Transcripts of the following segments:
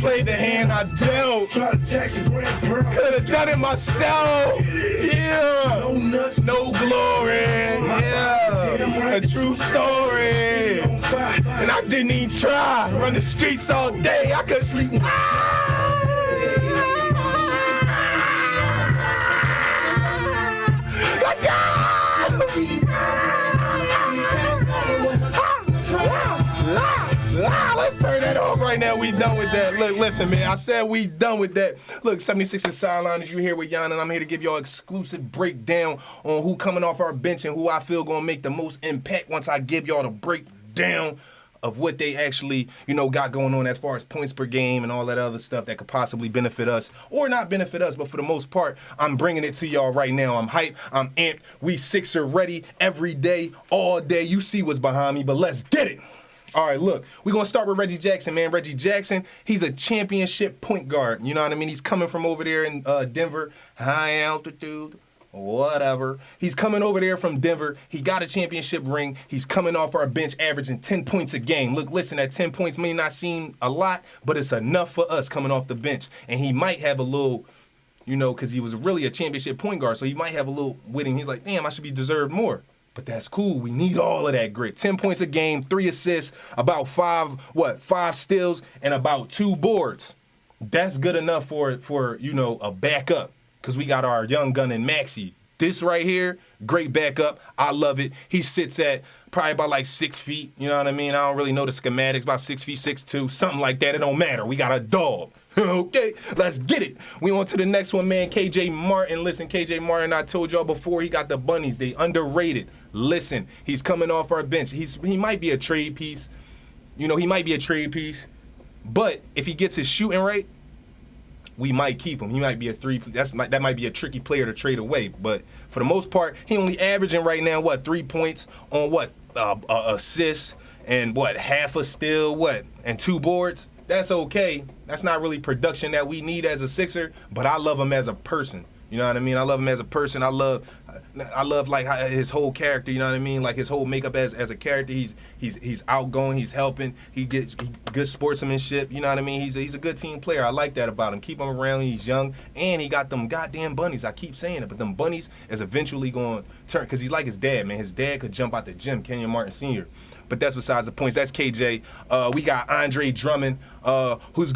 Played the hand I dealt. Could have done it myself. Yeah. No glory. Yeah. A true story. And I didn't even try. Run the streets all day. I could sleep. Let's go! Let's turn that off right now. We done with that. Look, listen, man. I said we done with that. Look, 76ers Sideliners, you here with Jan, and I'm here to give y'all exclusive breakdown on who coming off our bench and who I feel gonna make the most impact once I give y'all the breakdown of what they actually, got going on as far as points per game and all that other stuff that could possibly benefit us or not benefit us. But for the most part, I'm bringing it to y'all right now. I'm hyped. I'm amped. We Sixer ready every day, all day. You see what's behind me, but let's get it. All right, look, we're going to start with Reggie Jackson, man. Reggie Jackson, he's a championship point guard. You know what I mean? He's coming from over there in Denver, high altitude, whatever. He's coming over there from Denver. He got a championship ring. He's coming off our bench averaging 10 points a game. Look, listen, that 10 points may not seem a lot, but it's enough for us coming off the bench. And he might have a little, because he was really a championship point guard, so he might have a little witting. He's like, damn, I should be deserved more. But that's cool. We need all of that grit. 10 points a game, 3 assists, about 5 steals, and about 2 boards. That's good enough for a backup. Because we got our young gun in Maxey. This right here, great backup. I love it. He sits at probably about like 6 feet. You know what I mean? I don't really know the schematics. About 6 feet, 6'2", something like that. It don't matter. We got a dog. Okay, let's get it. We on to the next one, man. KJ Martin. Listen, KJ Martin, I told y'all before, he got the bunnies. They underrated. Listen, he's coming off our bench. He might be a trade piece. He might be a trade piece. But if he gets his shooting right, we might keep him. He might be a that might be a tricky player to trade away. But for the most part, he only averaging right now, 3 points on assists and half a steal, and 2 boards. That's okay. That's not really production that we need as a Sixer, but I love him as a person. You know what I mean? I love him as a person. I love like his whole character. You know what I mean? Like his whole makeup as a character. He's outgoing. He's helping. He good sportsmanship. You know what I mean? He's a good team player. I like that about him. Keep him around. He's young and he got them goddamn bunnies. I keep saying it, but them bunnies is eventually going to turn because he's like his dad, man. His dad could jump out the gym, Kenyon Martin Sr. But that's besides the points. That's KJ. We got Andre Drummond, who's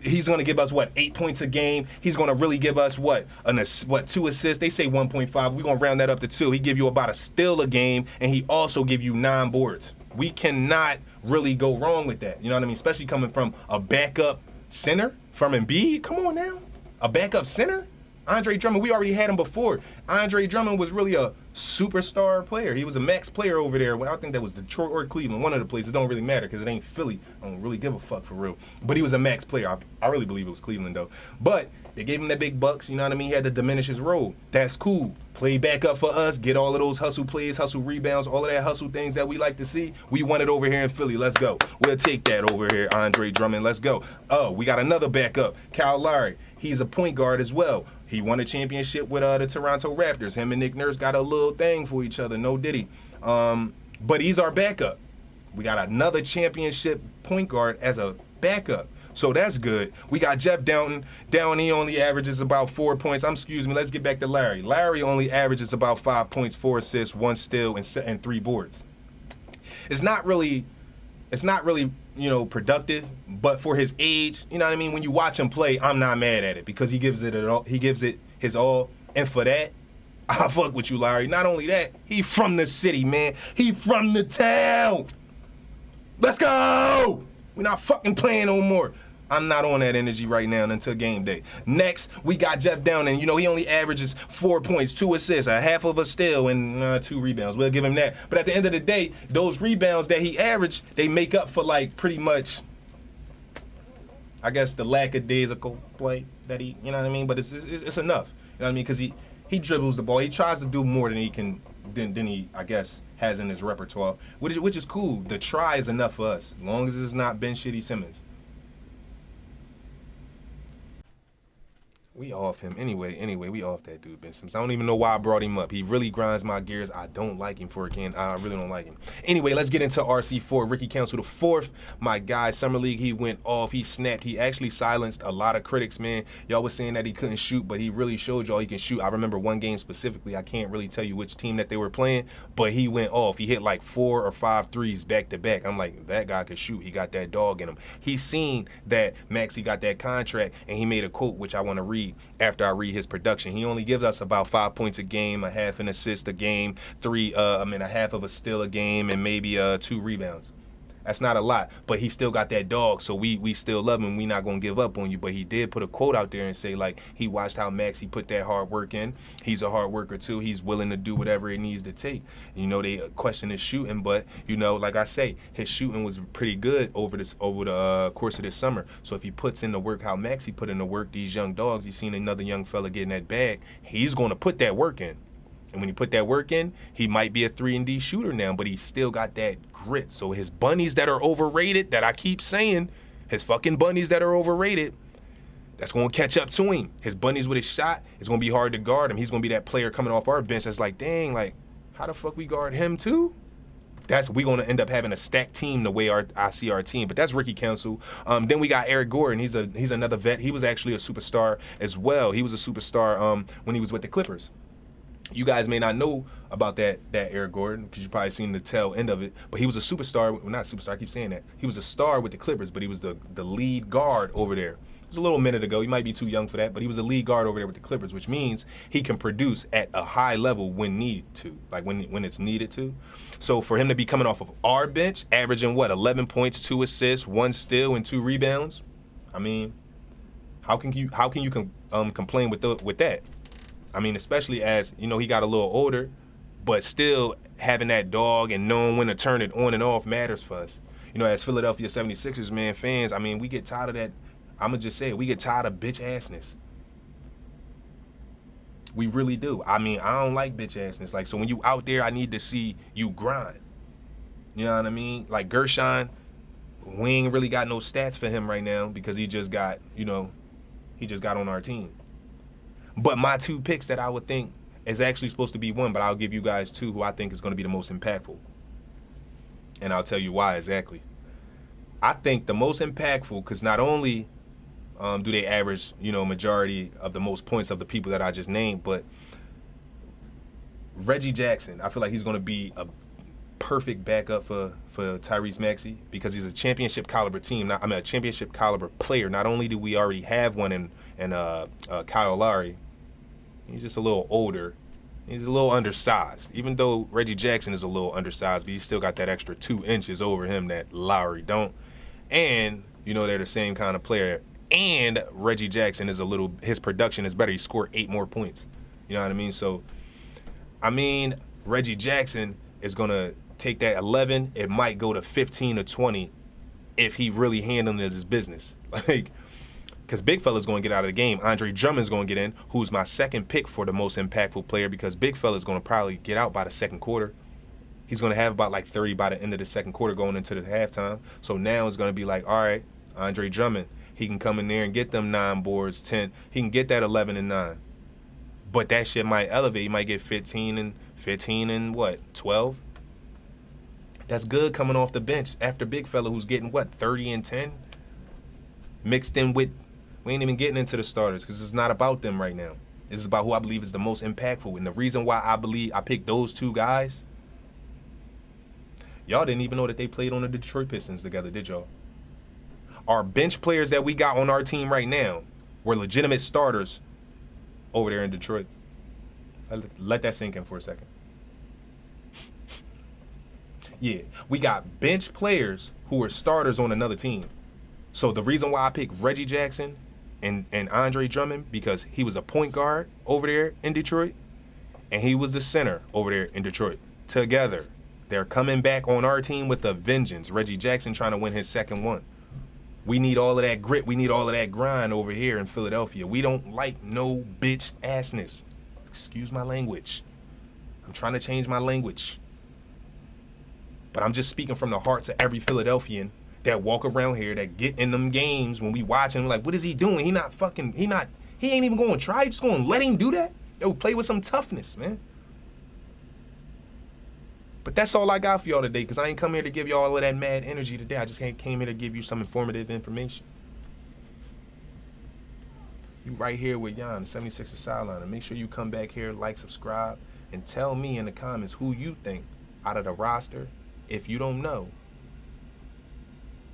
he's gonna give us 8 points a game. He's gonna really give us 2 assists. They say 1.5. We're gonna round that up to 2. He give you about a steal a game, and he also give you 9 boards. We cannot really go wrong with that. You know what I mean? Especially coming from a backup center from Embiid. Come on now, a backup center. Andre Drummond, we already had him before. Andre Drummond was really a superstar player. He was a max player over there. I think that was Detroit or Cleveland, one of the places. It don't really matter because it ain't Philly. I don't really give a fuck for real. But he was a max player. I really believe it was Cleveland, though. But they gave him the big bucks. You know what I mean? He had to diminish his role. That's cool. Play back up for us. Get all of those hustle plays, hustle rebounds, all of that hustle things that we like to see. We want it over here in Philly. Let's go. We'll take that over here, Andre Drummond. Let's go. Oh, we got another backup, Kyle Lowry. He's a point guard as well. He won a championship with the Toronto Raptors. Him and Nick Nurse got a little thing for each other. No diddy. But he's our backup. We got another championship point guard as a backup. So that's good. We got Jeff Downton. Downton, he only averages about 4 points. Let's get back to Larry. Larry only averages about 5 points, 4 assists, 1 steal, and 3 boards. It's not really, productive, but for his age, you know what I mean? When you watch him play, I'm not mad at it because he gives it his all. And for that, I fuck with you, Larry. Not only that, he from the city, man. He from the town. Let's go. We're not fucking playing no more. I'm not on that energy right now until game day. Next, we got Jeff Downton. He only averages 4 points, 2 assists, a half of a steal, and 2 rebounds. We'll give him that. But at the end of the day, those rebounds that he averaged, they make up for pretty much, I guess, the lackadaisical play that he, you know what I mean? But it's enough. You know what I mean? Because he dribbles the ball. He tries to do more than he, I guess, has in his repertoire, which is cool. The try is enough for us, as long as it's not Ben Shitty Simmons. We off him anyway. We off that dude Ben Simmons. I don't even know why I brought him up. He really grinds my gears. I don't like him for a can. I really don't like him. Anyway, let's get into RC4. Ricky Council the fourth. My guy, Summer League. He went off. He snapped. He actually silenced a lot of critics. Man, y'all was saying that he couldn't shoot, but he really showed y'all he can shoot. I remember one game specifically. I can't really tell you which team that they were playing, but he went off. He hit like 4 or 5 threes back to back. I'm like, that guy could shoot. He got that dog in him. He seen that Maxey got that contract, and he made a quote which I want to read after I read his production. He only gives us about 5 points a game, a half an assist a game, a half of a steal a game, and maybe 2 rebounds. That's not a lot, but he still got that dog, so we still love him. We not gonna give up on you. But he did put a quote out there and say, like, he watched how Maxey put that hard work in. He's a hard worker too. He's willing to do whatever it needs to take. You know, they question his shooting, but you know, like I say, his shooting was pretty good over the course of this summer. So if he puts in the work how Maxey put in the work, these young dogs, you seen another young fella getting that bag, he's gonna put that work in. And when he put that work in, he might be a 3-and-D shooter now, but he still got that grit. So his bunnies that are overrated, that I keep saying, his fucking bunnies that are overrated, that's going to catch up to him. His bunnies with his shot, it's going to be hard to guard him. He's going to be that player coming off our bench that's like, dang, like, how the fuck we guard him too? We going to end up having a stacked team the way I see our team. But that's Ricky Council. Then we got Eric Gordon. He's another vet. He was actually a superstar as well. He was a superstar when he was with the Clippers. You guys may not know about that Eric Gordon because you've probably seen the tail end of it. But he was a superstar. Well, not superstar. I keep saying that. He was a star with the Clippers, but he was the lead guard over there. It was a little minute ago. You might be too young for that, but he was a lead guard over there with the Clippers, which means he can produce at a high level when needed to, like when it's needed to. So for him to be coming off of our bench, averaging 11 points, 2 assists, 1 steal, and 2 rebounds. I mean, how can you complain with that? I mean, especially as, you know, he got a little older, but still having that dog and knowing when to turn it on and off matters for us. You know, as Philadelphia 76ers, man, fans, I mean, we get tired of that. I'm going to just say it. We get tired of bitch-assness. We really do. I mean, I don't like bitch-assness. Like, so when you out there, I need to see you grind. You know what I mean? Like Gershon, we ain't really got no stats for him right now because he just got on our team. But my 2 picks that I would think is actually supposed to be 1, but I'll give you guys 2 who I think is going to be the most impactful. And I'll tell you why exactly. I think the most impactful, because not only do they average, you know, majority of the most points of the people that I just named, but Reggie Jackson, I feel like he's going to be a perfect backup for Tyrese Maxey because he's a championship caliber team. A championship caliber player. Not only do we already have one in Kyle Lowry, he's just a little older. He's a little undersized. Even though Reggie Jackson is a little undersized, but he's still got that extra 2 inches over him that Lowry don't. And, you know, they're the same kind of player. And Reggie Jackson his production is better. He scored 8 more points. You know what I mean? So, I mean, Reggie Jackson is going to take that 11. It might go to 15 or 20 if he really handling his business. Like, because Big Fella's going to get out of the game. Andre Drummond's going to get in, who's my second pick for the most impactful player because Big Fella's going to probably get out by the second quarter. He's going to have about like 30 by the end of the second quarter going into the halftime. So now it's going to be like, all right, Andre Drummond, he can come in there and get them 9 boards, 10. He can get that 11 and 9. But that shit might elevate. He might get 15 and what, 12? That's good coming off the bench after Big Fella who's getting, 30 and 10? Mixed in with, we ain't even getting into the starters because it's not about them right now. This is about who I believe is the most impactful. And the reason why I believe I picked those 2 guys, y'all didn't even know that they played on the Detroit Pistons together, did y'all? Our bench players that we got on our team right now were legitimate starters over there in Detroit. Let that sink in for a second. Yeah, we got bench players who were starters on another team. So the reason why I picked Reggie Jackson and Andre Drummond, because he was a point guard over there in Detroit, and he was the center over there in Detroit. Together, they're coming back on our team with a vengeance. Reggie Jackson trying to win his second one. We need all of that grit. We need all of that grind over here in Philadelphia. We don't like no bitch assness. Excuse my language. I'm trying to change my language. But I'm just speaking from the hearts of every Philadelphian that walk around here, that get in them games when we watch him, like, what is he doing? He He ain't even going to try. Just going to let him do that. Yo, play with some toughness, man. But that's all I got for y'all today, because I ain't come here to give y'all all of that mad energy today. I just came here to give you some informative information. You right here with Yon, the 76ers sideline. And make sure you come back here, like, subscribe, and tell me in the comments who you think out of the roster. If you don't know,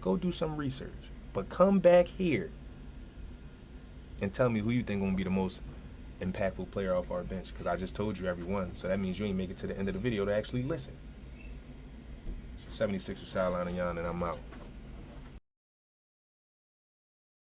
go do some research. But come back here and tell me who you think gonna be the most impactful player off our bench, because I just told you everyone, so that means you ain't make it to the end of the video to actually listen. 76ers sideline and Yon, and I'm out.